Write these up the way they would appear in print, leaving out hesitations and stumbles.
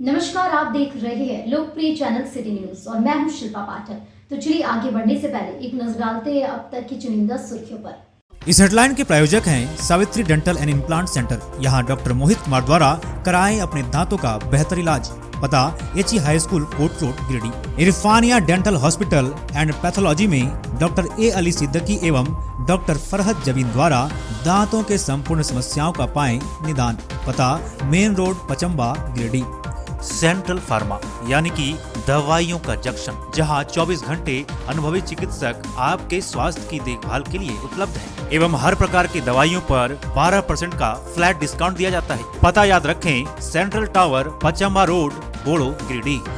नमस्कार, आप देख रहे हैं लोकप्रिय चैनल सिटी न्यूज और मैं हूं शिल्पा पाठक। तो चलिए आगे बढ़ने से पहले एक नजर डालते हैं अब तक की चुनिंदा सुर्खियों पर। इस हेडलाइन के प्रायोजक हैं Savitri dental and implant centre. यहाँ डॉक्टर मोहित कुमार द्वारा कराएं अपने दांतों का बेहतर इलाज। पता HE high school court road Giridih. Irfania dental hospital and pathology में डॉक्टर ए अली सिद्दीकी एवं डॉक्टर फरहत जबीन द्वारा दांतों के संपूर्ण समस्याओं का पाएं निदान। पता main road Pachamba Giridih. Central pharma यानी कि दवाइयों का जंक्शन, जहां 24 घंटे अनुभवी चिकित्सक आपके स्वास्थ्य की देखभाल के लिए उपलब्ध है एवं हर प्रकार की दवाइयों पर 12% का फ्लैट डिस्काउंट दिया जाता है। पता याद रखें, सेंट्रल टावर पचम्बा रोड बोड़ो गिरिडीह।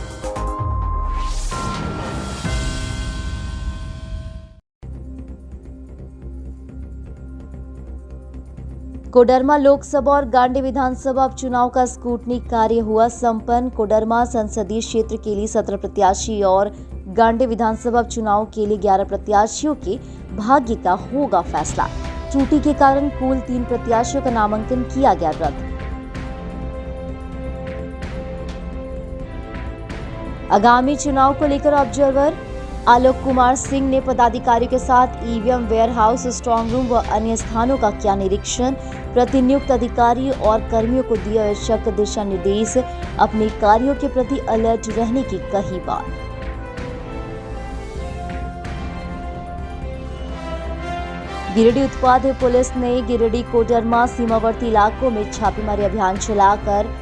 कोडरमा लोकसभा और गांडी विधानसभा उपचुनाव का स्क्रूटनी कार्य हुआ संपन्न। कोडरमा संसदीय क्षेत्र के लिए 17 प्रत्याशी और गांडी विधानसभा उपचुनाव के लिए 11 प्रत्याशियों के भाग्य का होगा फैसला। त्रुटि के कारण कुल 3 प्रत्याशियों का नामांकन किया गया रद्द। आगामी चुनाव को लेकर ऑब्जर्वर आलोक कुमार सिंह ने पदाधिकारियों के साथ ईवीएम वेयरहाउस, स्ट्रांग रूम व अन्य स्थानों का किया निरीक्षण। प्रतिनियुक्त अधिकारी और कर्मियों को दिए आवश्यक दिशा निर्देश। अपने कार्यों के प्रति अलर्ट रहने की कही बात। गिरिडीह उत्पाद पुलिस ने गिरिडीह कोडरमा सीमावर्ती इलाकों में छापेमारी अभियान चलाकर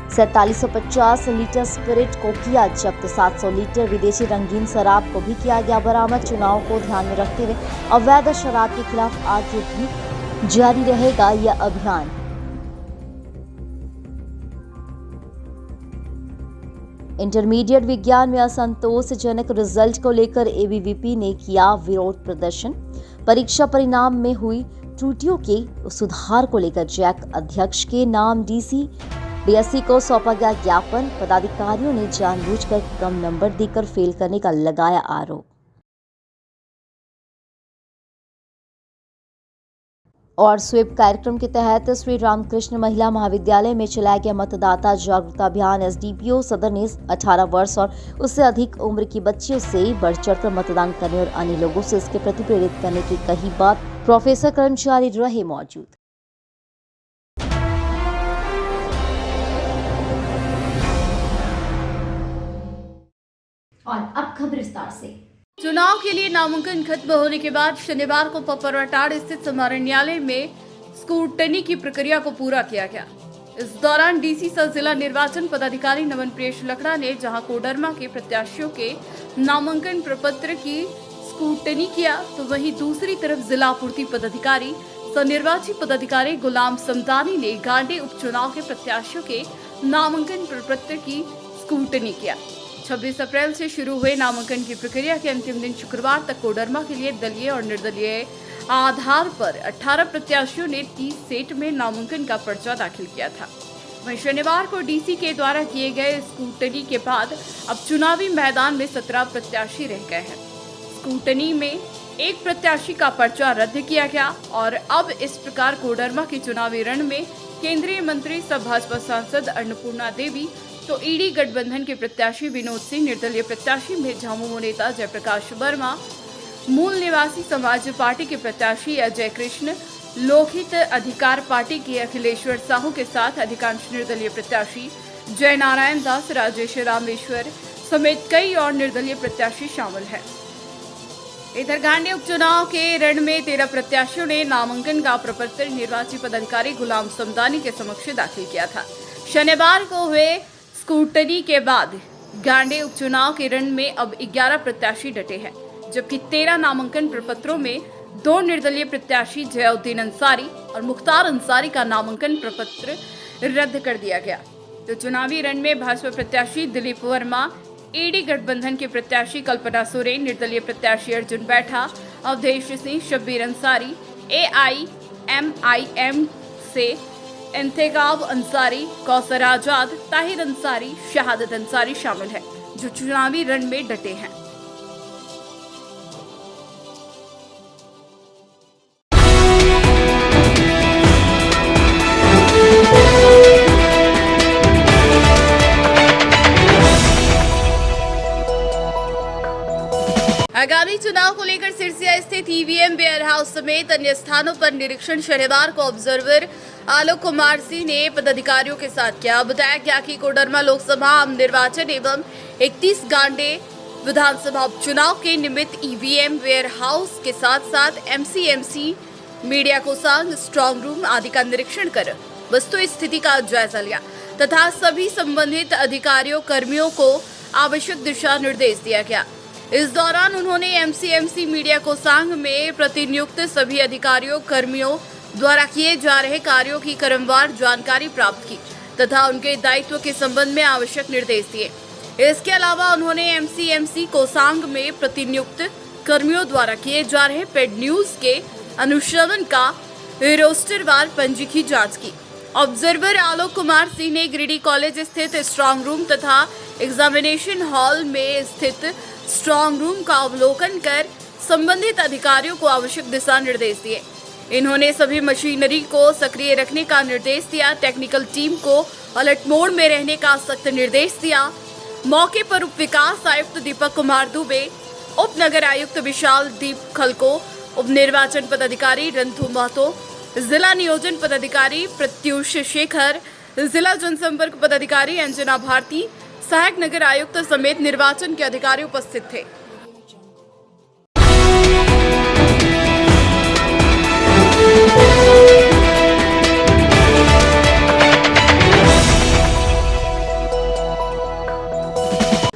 4750 लीटर स्पिरिट को किया जब्त। 700 लीटर विदेशी रंगीन शराब को भी किया गया बरामद। चुनाव को ध्यान में रखते हुए अवैध शराब के खिलाफ आगे भी जारी रहेगा यह अभियान। इंटरमीडिएट विज्ञान में असंतोषजनक रिजल्ट को लेकर एबीवीपी ने किया विरोध प्रदर्शन। परीक्षा परिणाम में हुई त्रुटियों के सुधार को लेकर जैक अध्यक्ष के नाम डीएससी को सौंपा गया ज्ञापन। पदाधिकारियों ने जानबूझकर कम नंबर देकर फेल करने का लगाया आरोप। और स्वीप कार्यक्रम के तहत श्री रामकृष्ण महिला महाविद्यालय में चलाया गया मतदाता जागरूकता अभियान। एसडीपीओ सदर ने 18 वर्ष और उससे अधिक उम्र की बच्चियों से बढ़ चढ़कर मतदान करने और अन्य लोगों से इसके प्रति प्रेरित करने की कही बात। प्रोफेसर कर्मचारी रहे मौजूद। और अब खबर विस्तार से। चुनाव के लिए नामांकन खत्म होने के बाद शनिवार को पपरवाटाड़ स्थित समारोह न्यायालय में स्क्रूटनी की प्रक्रिया को पूरा किया गया। इस दौरान डीसी सह जिला निर्वाचन पदाधिकारी नवन प्रियेश लकड़ा ने जहां कोडरमा के प्रत्याशियों के नामांकन प्रपत्र की स्क्रूटनी किया, तो वहीं दूसरी तरफ जिला पूर्ति पदाधिकारी सह निर्वाची पदाधिकारी गुलाम समदानी ने गांडी उपचुनाव के प्रत्याशियों के नामांकन प्रपत्र की स्क्रूटनी किया। 26 अप्रैल से शुरू हुए नामांकन की प्रक्रिया के अंतिम दिन शुक्रवार तक कोडरमा के लिए दलीय और निर्दलीय आधार पर 18 प्रत्याशियों ने 30 सेट में नामांकन का पर्चा दाखिल किया था। वहीं शनिवार को डीसी के द्वारा किए गए स्क्रूटनी के बाद अब चुनावी मैदान में 17 प्रत्याशी रह गए हैं। स्क्रूटनी में एक प्रत्याशी का पर्चा रद्द किया गया और अब इस प्रकार कोडरमा के चुनावी रण में केंद्रीय मंत्री सह भाजपा सांसद अन्नपूर्णा देवी, तो ईडी गठबंधन के प्रत्याशी विनोद सिंह, निर्दलीय प्रत्याशी में झामुमो नेता जयप्रकाश वर्मा, मूल निवासी समाज पार्टी के प्रत्याशी अजय कृष्ण, लोकहित अधिकार पार्टी के अखिलेश्वर साहू के साथ अधिकांश निर्दलीय प्रत्याशी जय नारायण दास, राजेश रामेश्वर समेत कई और निर्दलीय प्रत्याशी शामिल हैं। इधर गांडी उपचुनाव के रण में 13 प्रत्याशियों ने नामांकन का प्रपत्र निर्वाची पदाधिकारी गुलाम समदानी के समक्ष दाखिल किया था। शनिवार को हुए स्क्रूटनी के बाद गांडी उपचुनाव के रण में अब 11 प्रत्याशी डटे हैं, जबकि 13 नामांकन प्रपत्रों में 2 निर्दलीय प्रत्याशी जयाउद्दीन अंसारी और मुख्तार अंसारी का नामांकन प्रपत्र रद्द कर दिया गया। तो चुनावी रण में भाजपा प्रत्याशी दिलीप वर्मा, ईडी गठबंधन के प्रत्याशी कल्पना सोरेन, निर्दलीय प्रत्याशी अर्जुन बैठा, अवधेश सिंह, शब्बीर अंसारी, AIMIM से इंतेगाब अंसारी, कौसर आजाद, ताहिर अंसारी, शहादत अंसारी शामिल है, जो चुनावी रण में डटे हैं। आगामी चुनाव को लेकर सिरसिया स्थित ईवीएम वेयर हाउस समेत अन्य स्थानों पर निरीक्षण शनिवार को ऑब्जर्वर आलोक कुमार सिंह ने पदाधिकारियों के साथ किया। बताया गया कि कोडरमा लोकसभा आम निर्वाचन एवं 31 गांडे विधानसभा उपचुनाव के निमित्त ईवीएम वेयर हाउस के साथ साथ एमसीएमसी, मीडिया कोषांग, स्ट्रांग रूम आदि का निरीक्षण कर वस्तु स्थिति का जायजा लिया तथा सभी संबंधित अधिकारियों कर्मियों को आवश्यक दिशा निर्देश दिया गया। इस दौरान उन्होंने एमसीएमसी, मीडिया कोषांग में प्रतिनियुक्त सभी अधिकारियों कर्मियों द्वारा किए जा रहे कार्यों की क्रमवार जानकारी प्राप्त की तथा उनके दायित्व के संबंध में आवश्यक निर्देश दिए। इसके अलावा उन्होंने एमसीएमसी कोषांग में प्रतिनियुक्त कर्मियों द्वारा किए जा रहे पेड न्यूज के अनुश्रवण का रोस्टरवार पंजी की जांच की। ऑब्जर्वर आलोक कुमार सिंह ने गिरिडीह कॉलेज स्थित स्ट्रांग रूम तथा एग्जामिनेशन हॉल में स्थित स्ट्रांग रूम का अवलोकन कर संबंधित अधिकारियों को आवश्यक दिशा निर्देश दिए। इन्होंने सभी मशीनरी को सक्रिय रखने का निर्देश दिया। टेक्निकल टीम को अलर्ट मोड में रहने का सख्त निर्देश दिया। मौके पर उप विकास आयुक्त दीपक कुमार दुबे, उप नगर आयुक्त विशाल दीप खलको, उप निर्वाचन पदाधिकारी रंथू महतो, जिला नियोजन पदाधिकारी प्रत्युष शेखर, जिला जनसंपर्क पदाधिकारी अंजना भारती, सहायक नगर आयुक्त समेत निर्वाचन के अधिकारी उपस्थित थे।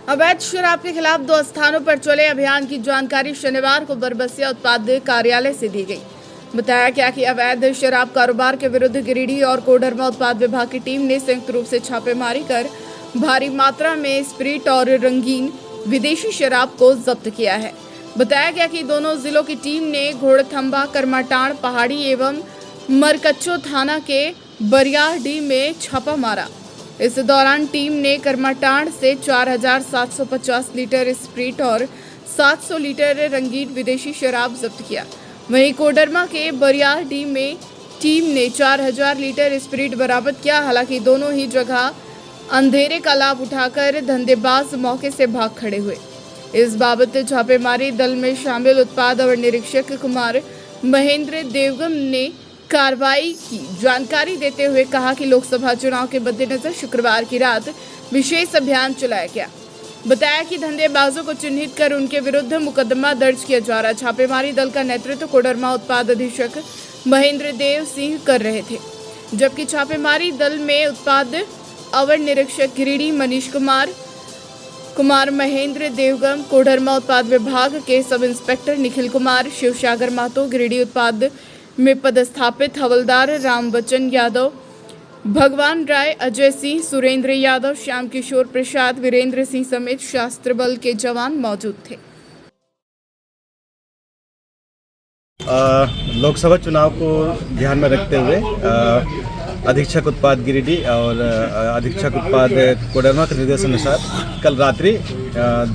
अवैध शराब के खिलाफ 2 स्थानों पर चले अभियान की जानकारी शनिवार को बरबसिया उत्पाद कार्यालय से दी गई। बताया गया कि अवैध शराब कारोबार के विरुद्ध गिरिडीह और कोडरमा उत्पाद विभाग की टीम ने संयुक्त रूप से छापेमारी कर भारी मात्रा में स्प्रिट और रंगीन विदेशी शराब को जब्त किया है। बताया गया कि दोनों जिलों की टीम ने घोड़थंबा, करमाटांड़, पहाड़ी एवं मरकच्चो थाना के बरियारडीह में छापा मारा। इस दौरान टीम ने करमाटांड़ से 4750 लीटर स्प्रिट और 700 लीटर रंगीन विदेशी शराब जब्त किया। वहीं कोडरमा के बरियारडीह में टीम ने 4000 लीटर स्प्रिट बरामद किया। हालांकि दोनों ही जगह अंधेरे का लाभ उठाकर धंधेबाज मौके से भाग खड़े हुए। इस बाबत छापेमारी दल में शामिल उत्पाद अवर निरीक्षक कुमार महेंद्र देवगम ने कार्रवाई की जानकारी देते हुए कहा कि लोकसभा चुनाव के मद्देनजर शुक्रवार की रात विशेष अभियान चलाया गया। बताया कि धंधेबाजों को चिन्हित कर उनके विरुद्ध मुकदमा दर्ज किया जा रहा। छापेमारी दल का नेतृत्व कोडरमा उत्पाद अधीक्षक महेंद्र देव सिंह कर रहे थे, जबकि छापेमारी दल में उत्पाद अवर निरीक्षक गिरिडीह मनीष कुमार महेंद्र देवगम, कोडरमा उत्पाद विभाग के सब इंस्पेक्टर निखिल कुमार, शिवसागर महतो, गिरिडीह उत्पाद में पदस्थापित हवलदार रामवचन यादव, भगवान राय, अजय सिंह, सुरेंद्र यादव, श्याम किशोर प्रसाद, वीरेंद्र सिंह समेत सशस्त्र बल के जवान मौजूद थे। लोकसभा चुनाव को ध्यान में रखते हुए अधीक्षक उत्पाद गिरिडीह और अधीक्षक उत्पाद कोडरमा के निर्देश अनुसार कल रात्रि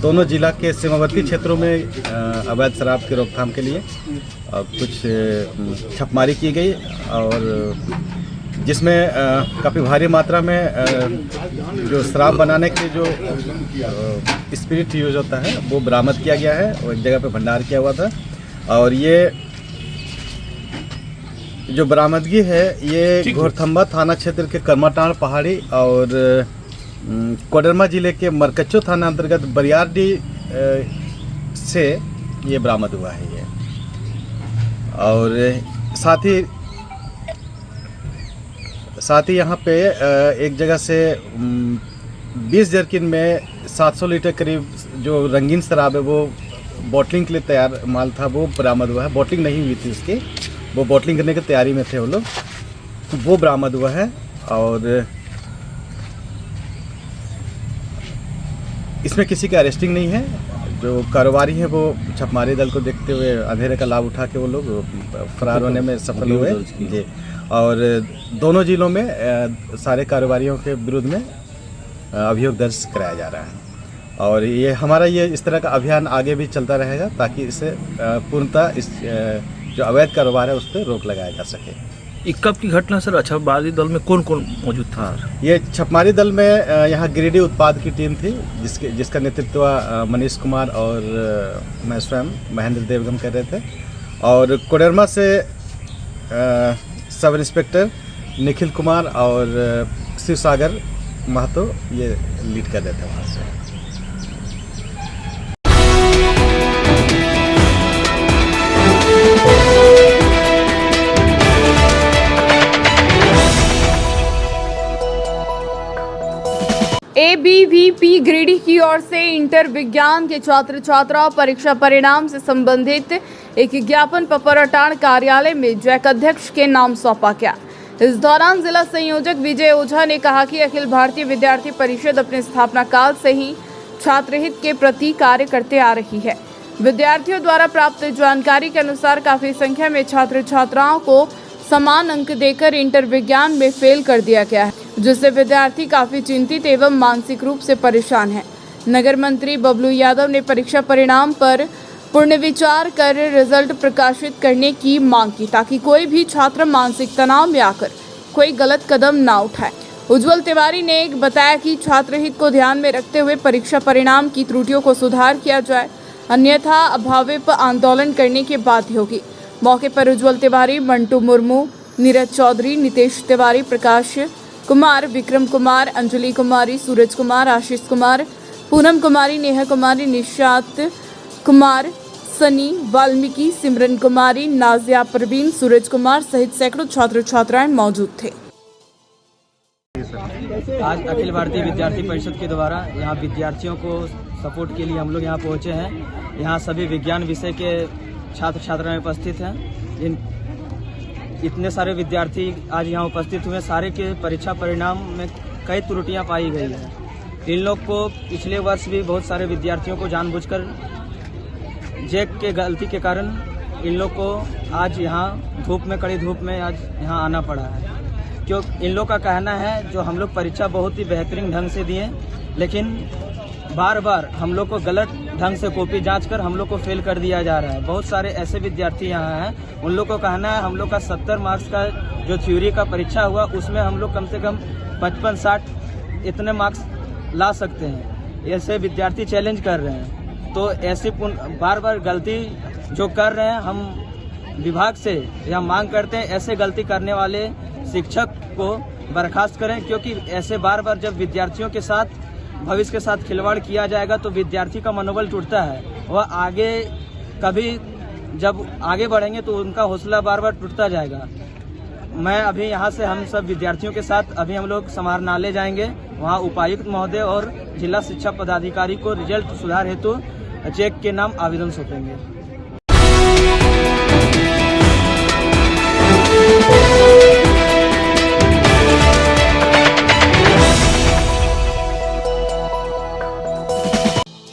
दोनों जिला के सीमावर्ती क्षेत्रों में अवैध शराब की रोकथाम के लिए कुछ छापेमारी की गई और जिसमें काफ़ी भारी मात्रा में जो शराब बनाने के जो स्पिरिट यूज होता है वो बरामद किया गया है और एक जगह पे भंडार किया हुआ था। और ये जो बरामदगी है ये घोड़थंबा थाना क्षेत्र के करमाटांड़, पहाड़ी और कोडरमा जिले के मरकच्चो थाना अंतर्गत बरियारडीह से ये बरामद हुआ है ये। और साथ ही यहाँ पे एक जगह से 20 जर्किन में 700 लीटर करीब जो रंगीन शराब है वो बॉटलिंग के लिए तैयार माल था वो बरामद हुआ है। बॉटलिंग नहीं हुई थी उसकी, वो बॉटलिंग करने की तैयारी में थे वो लोग, वो बरामद हुआ है। और इसमें किसी का अरेस्टिंग नहीं है। जो कारोबारी है वो छापेमारी दल को देखते हुए अंधेरे का लाभ उठा के वो लोग फरार होने में सफल हुए जी। और दोनों जिलों में सारे कारोबारियों के विरुद्ध में अभियोग दर्ज कराया जा रहा है। और ये हमारा इस तरह का अभियान आगे भी चलता रहेगा ताकि इसे पूर्णतः इस जो अवैध कारोबार है उस पर रोक लगाया जा सके। ये कब की घटना सर? अच्छा, बागी दल में कौन कौन मौजूद था? ये छपमारी दल में यहाँ गिरिडीह उत्पाद की टीम थी, जिसका नेतृत्व मनीष कुमार और मैं स्वयं महेंद्र देवगम कर रहे थे। और कोडरमा से सब इंस्पेक्टर निखिल कुमार और शिव सागर महतो ये लीड कर रहे थे वहाँ से। ABVP गिरिडीह की ओर से इंटर विज्ञान के छात्र छात्राओं परीक्षा परिणाम से संबंधित एक ज्ञापन पपरटाण कार्यालय में जैक अध्यक्ष के नाम सौंपा गया। इस दौरान जिला संयोजक विजय ओझा ने कहा कि अखिल भारतीय विद्यार्थी परिषद अपने स्थापना काल से ही छात्र हित के प्रति कार्य करते आ रही है। विद्यार्थियों द्वारा प्राप्त जानकारी के अनुसार काफी संख्या में छात्र छात्राओं को समान अंक देकर इंटर विज्ञान में फेल कर दिया गया है, जिससे विद्यार्थी काफी चिंतित एवं मानसिक रूप से परेशान हैं। नगर मंत्री बबलू यादव ने परीक्षा परिणाम पर पुनर्विचार कर रिजल्ट प्रकाशित करने की मांग की, ताकि कोई भी छात्र मानसिक तनाव में आकर कोई गलत कदम ना उठाए। उज्जवल तिवारी ने बताया कि छात्र हित को ध्यान में रखते हुए परीक्षा परिणाम की त्रुटियों को सुधार किया जाए, अन्यथा अभावित आंदोलन करने की बात होगी। मौके पर उज्जवल तिवारी, मंटू मुर्मू, नीरज चौधरी, नितेश तिवारी, प्रकाश कुमार, विक्रम कुमार, अंजलि कुमारी, सूरज कुमार, आशीष कुमार, पूनम कुमारी, नेहा कुमारी, निशात कुमार, सनी, वाल्मीकि, सिमरन कुमारी, नाजिया परवीन, सूरज कुमार सहित सैकड़ों छात्र छात्राएं मौजूद थे। आज अखिल भारतीय विद्यार्थी परिषद के द्वारा यहाँ विद्यार्थियों को सपोर्ट के लिए हम लोग यहाँ पहुँचे हैं। यहाँ सभी विज्ञान विषय के छात्र छात्राएं उपस्थित हैं। इतने सारे विद्यार्थी आज यहाँ उपस्थित हुए। सारे के परीक्षा परिणाम में कई त्रुटियां पाई गई हैं। इन लोग को पिछले वर्ष भी बहुत सारे विद्यार्थियों को जानबूझकर जैक के गलती के कारण इन लोग को आज यहाँ धूप में, कड़ी धूप में आज यहाँ आना पड़ा है। क्यों इन लोग का कहना है जो हम लोग परीक्षा बहुत ही बेहतरीन ढंग से दिए, लेकिन बार बार हम लोग को गलत ढंग से कॉपी जांच कर हम लोग को फेल कर दिया जा रहा है। बहुत सारे ऐसे विद्यार्थी यहाँ हैं, उन लोग को कहना है हम लोग का 70 मार्क्स का जो थ्योरी का परीक्षा हुआ उसमें हम लोग कम से कम 55-60 इतने मार्क्स ला सकते हैं। ऐसे विद्यार्थी चैलेंज कर रहे हैं। तो ऐसी बार बार गलती जो कर रहे हैं, हम विभाग से यह मांग करते हैं ऐसे गलती करने वाले शिक्षक को बर्खास्त करें, क्योंकि ऐसे बार बार जब विद्यार्थियों के साथ भविष्य के साथ खिलवाड़ किया जाएगा तो विद्यार्थी का मनोबल टूटता है। वह आगे कभी जब आगे बढ़ेंगे तो उनका हौसला बार बार टूटता जाएगा। मैं अभी यहाँ से हम सब विद्यार्थियों के साथ अभी हम लोग समाहरणालय जाएंगे। वहाँ उपायुक्त महोदय और जिला शिक्षा पदाधिकारी को रिजल्ट सुधार हेतु चेक के नाम आवेदन सौंपेंगे।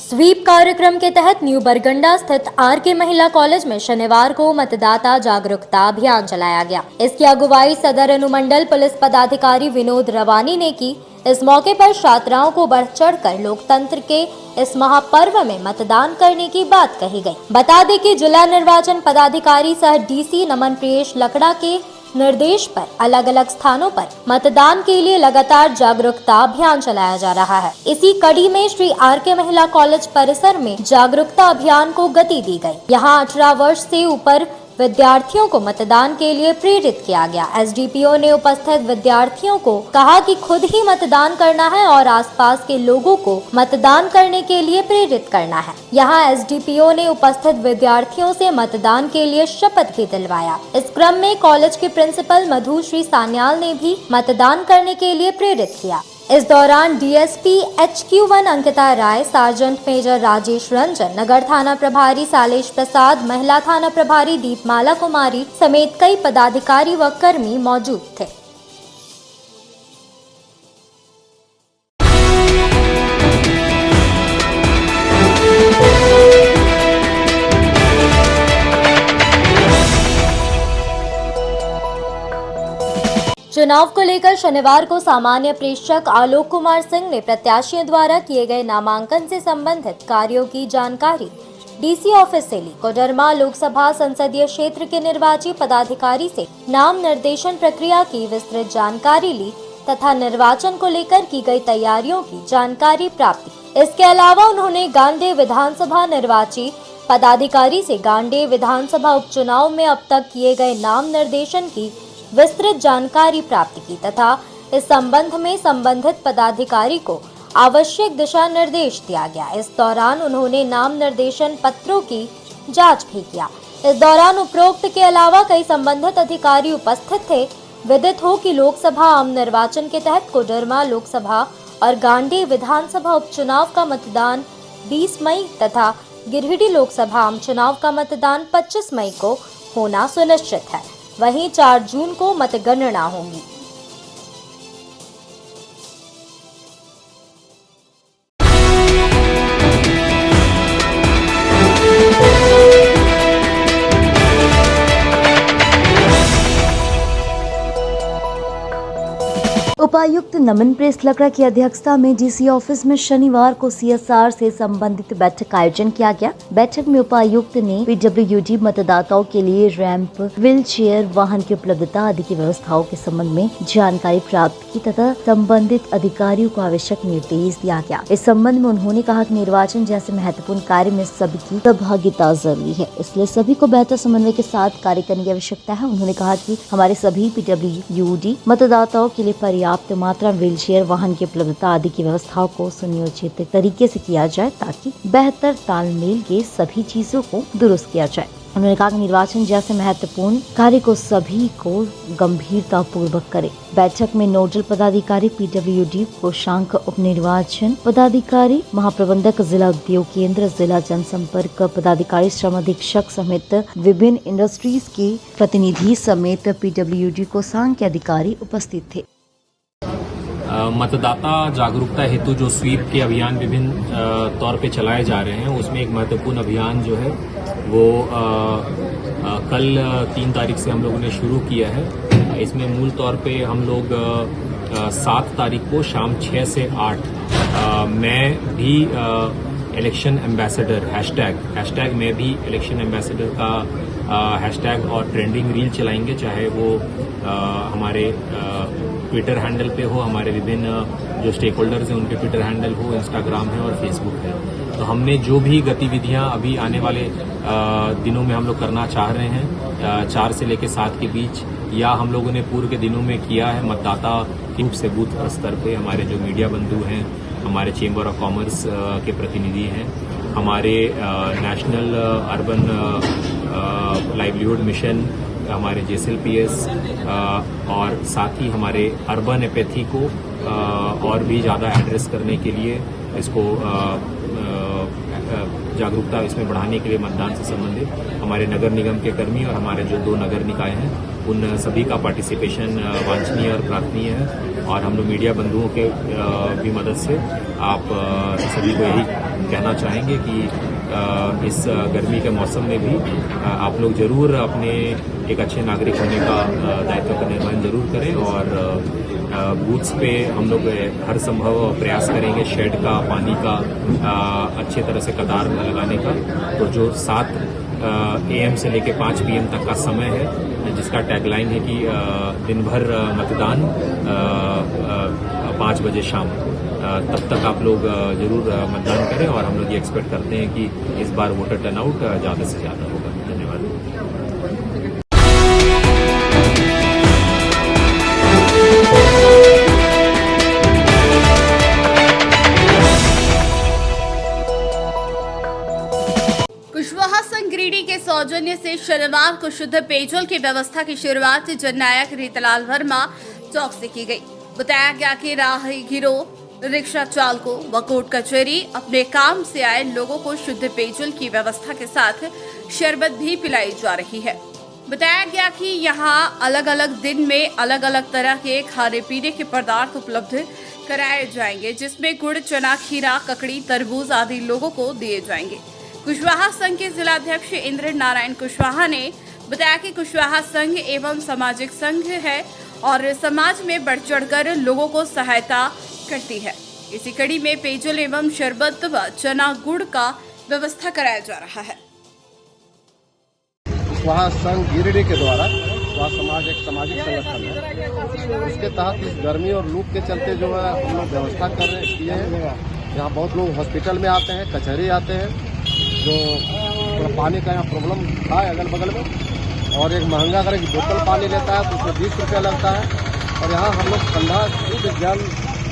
स्वीप कार्यक्रम के तहत न्यू बरगंडा स्थित आरके महिला कॉलेज में शनिवार को मतदाता जागरूकता अभियान चलाया गया। इसकी अगुवाई सदर अनुमंडल पुलिस पदाधिकारी विनोद रवानी ने की। इस मौके पर छात्राओं को बढ़ चढ़कर लोकतंत्र के इस महापर्व में मतदान करने की बात कही गई। बता दें कि जिला निर्वाचन पदाधिकारी सह डीसी नमन प्रियेश लकड़ा के निर्देश पर अलग अलग स्थानों पर मतदान के लिए लगातार जागरूकता अभियान चलाया जा रहा है। इसी कड़ी में श्री आरके महिला कॉलेज परिसर में जागरूकता अभियान को गति दी गई। यहाँ 18 वर्ष से ऊपर विद्यार्थियों को मतदान के लिए प्रेरित किया गया। एसडीपीओ ने उपस्थित विद्यार्थियों को कहा कि खुद ही मतदान करना है और आसपास के लोगों को मतदान करने के लिए प्रेरित करना है। यहाँ एसडीपीओ ने उपस्थित विद्यार्थियों से मतदान के लिए शपथ भी दिलवाया। इस क्रम में कॉलेज के प्रिंसिपल मधुश्री सान्याल ने भी मतदान करने के लिए प्रेरित किया। इस दौरान डीएसपी HQ1 अंकिता राय, सार्जेंट मेजर राजेश रंजन, नगर थाना प्रभारी सालेश प्रसाद, महिला थाना प्रभारी दीपमाला कुमारी समेत कई पदाधिकारी व कर्मी मौजूद थे। चुनाव को लेकर शनिवार को सामान्य प्रेक्षक आलोक कुमार सिंह ने प्रत्याशियों द्वारा किए गए नामांकन से संबंधित कार्यों की जानकारी डीसी ऑफिस से ली। कोडरमा लोकसभा संसदीय क्षेत्र के निर्वाची पदाधिकारी से नाम निर्देशन प्रक्रिया की विस्तृत जानकारी ली तथा निर्वाचन को लेकर की गई तैयारियों की जानकारी प्राप्त की। इसके अलावा उन्होंने गांडे विधानसभा निर्वाची पदाधिकारी से गांडे विधानसभा उपचुनाव में अब तक किए गए नाम निर्देशन की विस्तृत जानकारी प्राप्त की तथा इस संबंध में संबंधित पदाधिकारी को आवश्यक दिशा निर्देश दिया गया। इस दौरान उन्होंने नाम निर्देशन पत्रों की जांच भी किया। इस दौरान उपरोक्त के अलावा कई संबंधित अधिकारी उपस्थित थे। विदित हो कि लोकसभा आम निर्वाचन के तहत कोडरमा लोकसभा और गांडी विधानसभा उपचुनाव का मतदान 20 मई तथा गिरिडीह लोकसभा आम चुनाव का मतदान 25 मई को होना सुनिश्चित है। वहीं 4 जून को मतगणना होगी। उपायुक्त नमन प्रेस लकड़ा की अध्यक्षता में डीसी ऑफिस में शनिवार को सीएसआर से संबंधित बैठक का आयोजन किया गया। बैठक में उपायुक्त ने पीडब्ल्यूडी मतदाताओं के लिए रैंप, व्हील चेयर, वाहन की उपलब्धता आदि की व्यवस्थाओं के संबंध में जानकारी प्राप्त की तथा संबंधित अधिकारियों को आवश्यक निर्देश दिया गया। इस संबंध में उन्होंने कहा कि निर्वाचन जैसे महत्वपूर्ण कार्य में सबकी सहभागिता जरूरी है, इसलिए सभी को बेहतर समन्वय के साथ कार्य करने की आवश्यकता है। उन्होंने कहा कि हमारे सभी पीडब्ल्यूडी मतदाताओं के लिए पर्याप्त मात्रा व्हीलचेयर, वाहन की उपलब्धता आदि की व्यवस्थाओं को सुनियोजित तरीके से किया जाए ताकि बेहतर तालमेल के सभी चीजों को दुरुस्त किया जाए। उन्होंने कहा कि निर्वाचन जैसे महत्वपूर्ण कार्य को सभी को गंभीरता पूर्वक करें। बैठक में नोडल पदाधिकारी पीडब्ल्यूडी, कोषांक उप निर्वाचन पदाधिकारी, महाप्रबंधक जिला उद्योग केंद्र, जिला जनसंपर्क पदाधिकारी, श्रम अधीक्षक समेत विभिन्न इंडस्ट्रीज के प्रतिनिधि समेत पीडब्ल्यूडी कोषांक के अधिकारी उपस्थित थे। मतदाता जागरूकता हेतु जो स्वीप के अभियान विभिन्न तौर पे चलाए जा रहे हैं, उसमें एक महत्वपूर्ण अभियान जो है वो कल 3 तारीख से हम लोगों ने शुरू किया है। इसमें मूल तौर पे हम लोग 7 तारीख को शाम 6 से 8 मैं भी इलेक्शन एम्बेसडर हैशटैग में भी इलेक्शन एम्बेसडर का हैशटैग और ट्रेंडिंग रील चलाएंगे, चाहे वो हमारे ट्विटर हैंडल पे हो, हमारे विभिन्न जो स्टेक होल्डर्स हैं उनके ट्विटर हैंडल हो, इंस्टाग्राम है और फेसबुक है। तो हमने जो भी गतिविधियां अभी आने वाले दिनों में हम लोग करना चाह रहे हैं, 4 से लेकर 7 के बीच, या हम लोगों ने पूर्व के दिनों में किया है, मतदाता रूप से बूथ स्तर पे हमारे जो मीडिया बंधु हैं, हमारे चेंबर ऑफ कॉमर्स के प्रतिनिधि हैं, हमारे नेशनल अर्बन लाइवलीहुड मिशन, हमारे JSLPS और साथ ही हमारे अर्बन एपैथी को और भी ज़्यादा एड्रेस करने के लिए, इसको जागरूकता इसमें बढ़ाने के लिए मतदान से संबंधित हमारे नगर निगम के कर्मी और हमारे जो 2 नगर निकाय हैं उन सभी का पार्टिसिपेशन वांछनीय और प्रार्थनीय है। और हम लोग मीडिया बंधुओं के भी मदद से आप सभी को यही कहना चाहेंगे कि इस गर्मी के मौसम में भी आप लोग जरूर अपने एक अच्छे नागरिक होने का दायित्व का निर्वहन जरूर करें और बूथ्स पे हम लोग हर संभव प्रयास करेंगे शेड का, पानी का अच्छे तरह से कतार लगाने का। तो जो 7 AM से लेकर 5 PM तक का समय है, जिसका टैगलाइन है कि दिन भर मतदान 5 बजे शाम, तब तक आप लोग जरूर मतदान करें और हम लोग ये एक्सपेक्ट करते हैं कि इस बार वोटर टर्नआउट ज़्यादा से ज़्यादा होगा। धन्यवाद। कुशवाहा संघ गिरिडीह के सौजन्य से शनिवार को शुद्ध पेयजल की व्यवस्था की शुरुआत जननायक रीतलाल वर्मा चौक से की गई। बताया गया कि राहगीरों, रिक्शा चालकों व कोर्ट कचहरी अपने काम से आए लोगों को शुद्ध पेयजल की व्यवस्था के साथ शरबत भी पिलाई जा रही है। बताया गया कि यहाँ अलग अलग दिन में अलग अलग तरह के खाने पीने के पदार्थ उपलब्ध कराए जाएंगे, जिसमें गुड़, चना, खीरा, ककड़ी, तरबूज आदि लोगों को दिए जाएंगे। कुशवाहा संघ के जिलाध्यक्ष इंद्र नारायण कुशवाहा ने बताया कि कुशवाहा संघ एवं सामाजिक संघ है और समाज में बढ़ चढ़कर लोगों को सहायता करती है। इसी कड़ी में पेयजल एवं शरबत व चना गुड़ का व्यवस्था कराया जा रहा है। वहाँ संघ गिरिडीह के द्वारा वहाँ समाज एक सामाजिक संगठन है। इसके तहत इस गर्मी और लू के चलते जो है हम लोग व्यवस्था किए हैं। यहाँ बहुत लोग हॉस्पिटल में आते हैं, कचहरी आते हैं, जो थोड़ा पानी का यहाँ प्रॉब्लम था अगल बगल में, और एक महंगा अगर एक बोतल पानी लेता है तो उसमें 20 रुपया लगता है। और यहाँ हम लोग ठंडा दूध जल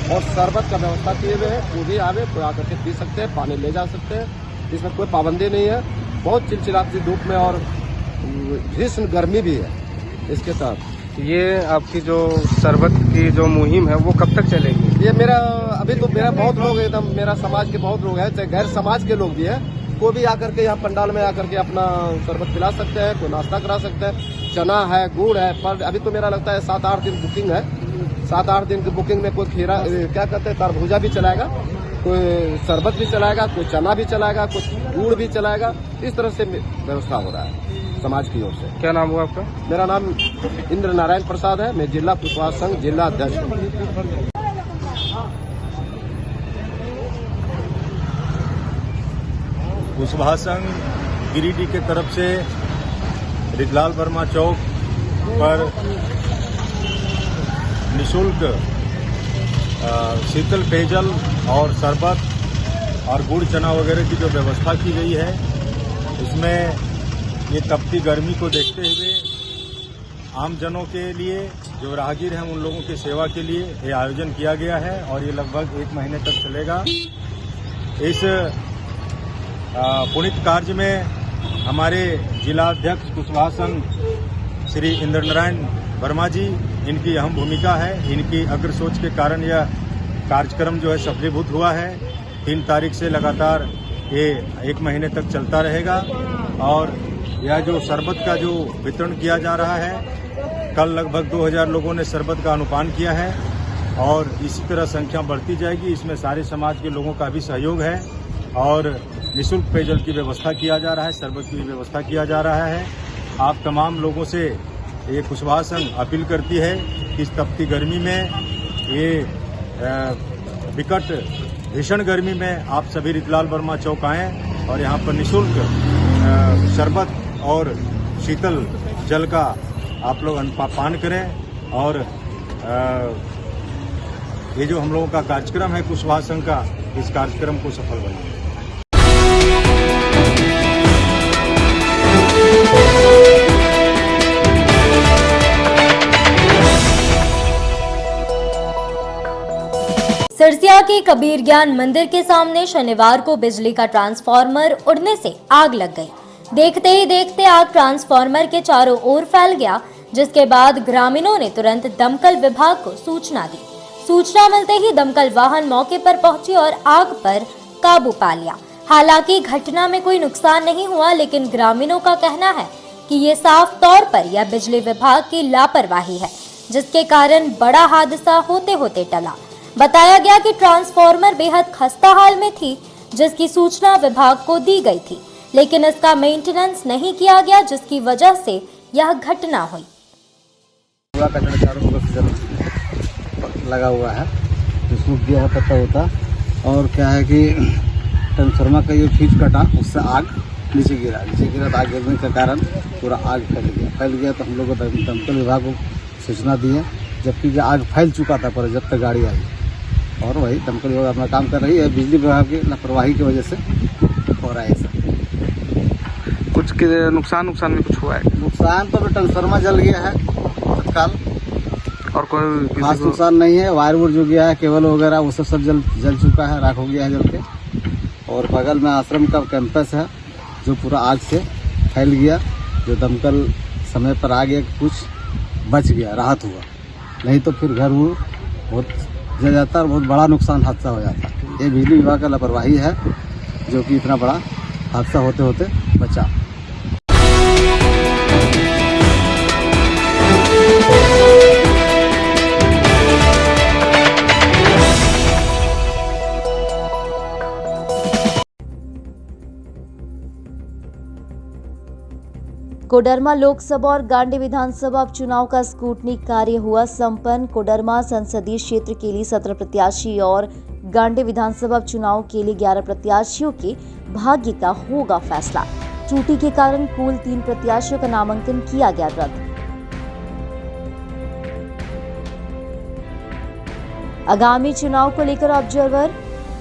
और शरबत का व्यवस्था किए हुए हैं। कोई भी आवे, कोई आकर के पी सकते हैं, पानी ले जा सकते हैं, इसमें कोई पाबंदी नहीं है। बहुत चिलचिलाती धूप में और भीषण गर्मी भी है इसके तहत। ये आपकी जो शरबत की जो मुहिम है वो कब तक चलेगी? ये अभी तो मेरा बहुत लोग एकदम मेरा समाज के बहुत लोग हैं, चाहे गैर समाज के लोग भी हैं, कोई भी आकर के यहाँ पंडाल में आकर के अपना शरबत पिला सकते हैं, कोई नाश्ता करा सकते हैं। चना है, गुड़ है, पर अभी तो मेरा लगता है 7-8 दिन बुकिंग है। 7-8 दिन की बुकिंग में कोई खीरा क्या कहते हैं तरबूजा भी चलाएगा, कोई शरबत भी चलाएगा, कोई चना भी चलाएगा, कुछ गुड़ भी चलाएगा। इस तरह से व्यवस्था हो रहा है समाज की ओर से। क्या नाम हुआ आपका? मेरा नाम इंद्र नारायण प्रसाद है, मैं जिला कुशवाहा संघ जिला अध्यक्ष हूँ। कुशवाहा संघ गिरिडीह की तरफ से रिजलाल वर्मा चौक पर निःशुल्क शीतल पेयजल और शरबत और गुड़ चना वगैरह की जो व्यवस्था की गई है, इसमें ये तपती गर्मी को देखते हुए आम जनों के लिए जो राहगीर हैं उन लोगों की सेवा के लिए ये आयोजन किया गया है और ये लगभग 1 महीने तक चलेगा। इस पुनीत कार्य में हमारे जिला अध्यक्ष कुशवाहा संघ श्री इंद्र नारायण वर्मा जी, इनकी अहम भूमिका है। इनकी अग्र सोच के कारण यह कार्यक्रम जो है सफलीभूत हुआ है। 3 तारीख से लगातार ये 1 महीने तक चलता रहेगा और यह जो शरबत का जो वितरण किया जा रहा है, कल लगभग 2000 लोगों ने शरबत का अनुपान किया है और इसी तरह संख्या बढ़ती जाएगी। इसमें सारे समाज के लोगों का भी सहयोग है और निःशुल्क पेयजल की व्यवस्था किया जा रहा है, शरबत की व्यवस्था किया जा रहा है। आप तमाम लोगों से ये कुशवाहा संघ अपील करती है कि इस तपती गर्मी में, ये विकट भीषण गर्मी में आप सभी रिजलाल वर्मा चौक आएँ और यहाँ पर निःशुल्क शरबत और शीतल जल का आप लोग पान करें। और ये जो हम लोगों का कार्यक्रम है कुशवाहा संघ का, इस कार्यक्रम को सफल बनाएं। सिरसिया के कबीर ज्ञान मंदिर के सामने शनिवार को बिजली का ट्रांसफार्मर उड़ने से आग लग गई। देखते ही देखते आग ट्रांसफार्मर के चारों ओर फैल गया, जिसके बाद ग्रामीणों ने तुरंत दमकल विभाग को सूचना दी। सूचना मिलते ही दमकल वाहन मौके पर पहुंची और आग पर काबू पा लिया। हालांकि घटना में कोई नुकसान नहीं हुआ, लेकिन ग्रामीणों का कहना है कि ये साफ तौर पर यह बिजली विभाग की लापरवाही है, जिसके कारण बड़ा हादसा होते होते टला। बताया गया कि ट्रांसफार्मर बेहद खस्ता हाल में थी, जिसकी सूचना विभाग को दी गई थी, लेकिन इसका मेंटेनेंस नहीं किया गया, जिसकी वजह से यह घटना हुई। लगा हुआ है, सूख गया है, पता होता। और क्या है कि ट्रांसफार्मर का ये फ्यूज कटा, उससे आग नीचे गिरा तो आग गिरने के कारण पूरा आग फैल गया। तो हम लोग दमकल विभाग को सूचना दी है, जबकि आग फैल चुका था पर जब तक गाड़ी आई, और वही दमकल विभाग अपना काम कर रही है। बिजली विभाग की लापरवाही की वजह से हो रहा है ऐसा। कुछ के नुकसान भी कुछ हुआ है? नुकसान तो ट्रांसफार्मर जल गया है तत्काल, और कोई खास नुकसान नहीं है। वायर वुर जो गया है, केबल वगैरह वो सब जल चुका है, राख हो गया है जल के। और बगल में आश्रम का कैंपस है जो पूरा आग से फैल गया, जो दमकल समय पर आ गया, कुछ बच गया, राहत हुआ। नहीं तो फिर घर वो बहुत जल जाता और बहुत बड़ा नुकसान हादसा हो जाता। ये बिजली विभाग का लापरवाही है, जो कि इतना बड़ा हादसा होते होते बचा। कोडरमा लोकसभा और गांडी विधानसभा उपचुनाव का स्क्रूटनी कार्य हुआ संपन्न। कोडरमा संसदीय क्षेत्र के लिए 17 प्रत्याशी और गांडे विधानसभा चुनाव के लिए 11 प्रत्याशियों के भाग्य का होगा फैसला। त्रुटि के कारण कुल 3 प्रत्याशियों का नामांकन किया गया रद्द। आगामी चुनाव को लेकर ऑब्जर्वर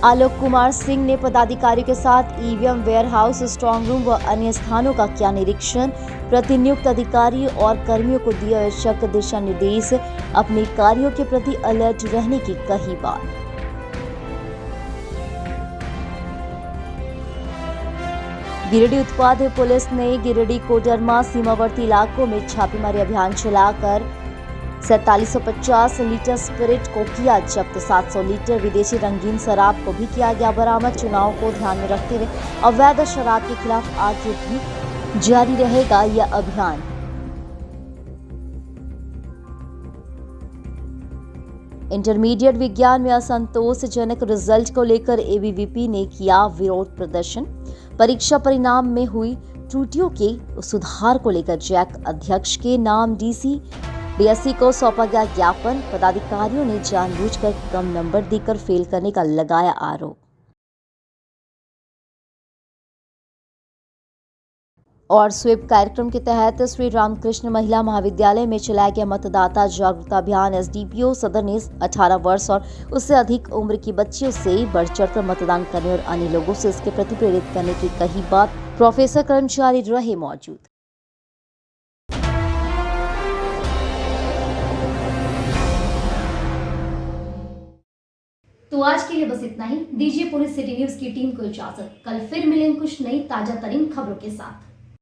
आलोक कुमार सिंह ने पदाधिकारियों के साथ ईवीएम वेयरहाउस, स्ट्रांग रूम व अन्य स्थानों का किया निरीक्षण। प्रतिनियुक्त अधिकारी और कर्मियों को दिए आवश्यक दिशा निर्देश। अपने कार्यों के प्रति अलर्ट रहने की कही बात। गिरिडीह उत्पाद पुलिस ने गिरिडीह कोडरमा सीमावर्ती इलाकों में छापेमारी अभियान चलाकर 4750 लीटर स्पिरिट को किया जब्त। 700 लीटर विदेशी रंगीन शराब को भी किया गया बरामद। चुनाव को ध्यान में रखते हुए अवैध शराब के खिलाफ आगे भी जारी रहेगा यह अभियान। इंटरमीडिएट विज्ञान में असंतोषजनक रिजल्ट को लेकर एबीवीपी ने किया विरोध प्रदर्शन। परीक्षा परिणाम में हुई त्रुटियों के सुधार को लेकर जैक अध्यक्ष के नाम डीएससी को सौंपा गया ज्ञापन। पदाधिकारियों ने जानबूझकर कम नंबर देकर फेल करने का लगाया आरोप। और स्वीप कार्यक्रम के तहत श्री रामकृष्ण महिला महाविद्यालय में चलाया गया मतदाता जागरूकता अभियान। एसडीपीओ सदर ने 18 वर्ष और उससे अधिक उम्र की बच्चियों से बढ़ चढ़कर मतदान करने और अन्य लोगों से इसके प्रति प्रेरित करने की कही बात। प्रोफेसर कर्मचारी रहे मौजूद। तो आज के लिए बस इतना ही। दीजिए पुलिस सिटी न्यूज की टीम को इजाजत। कल फिर मिलेंगे कुछ नई ताजा तरीन खबरों के साथ।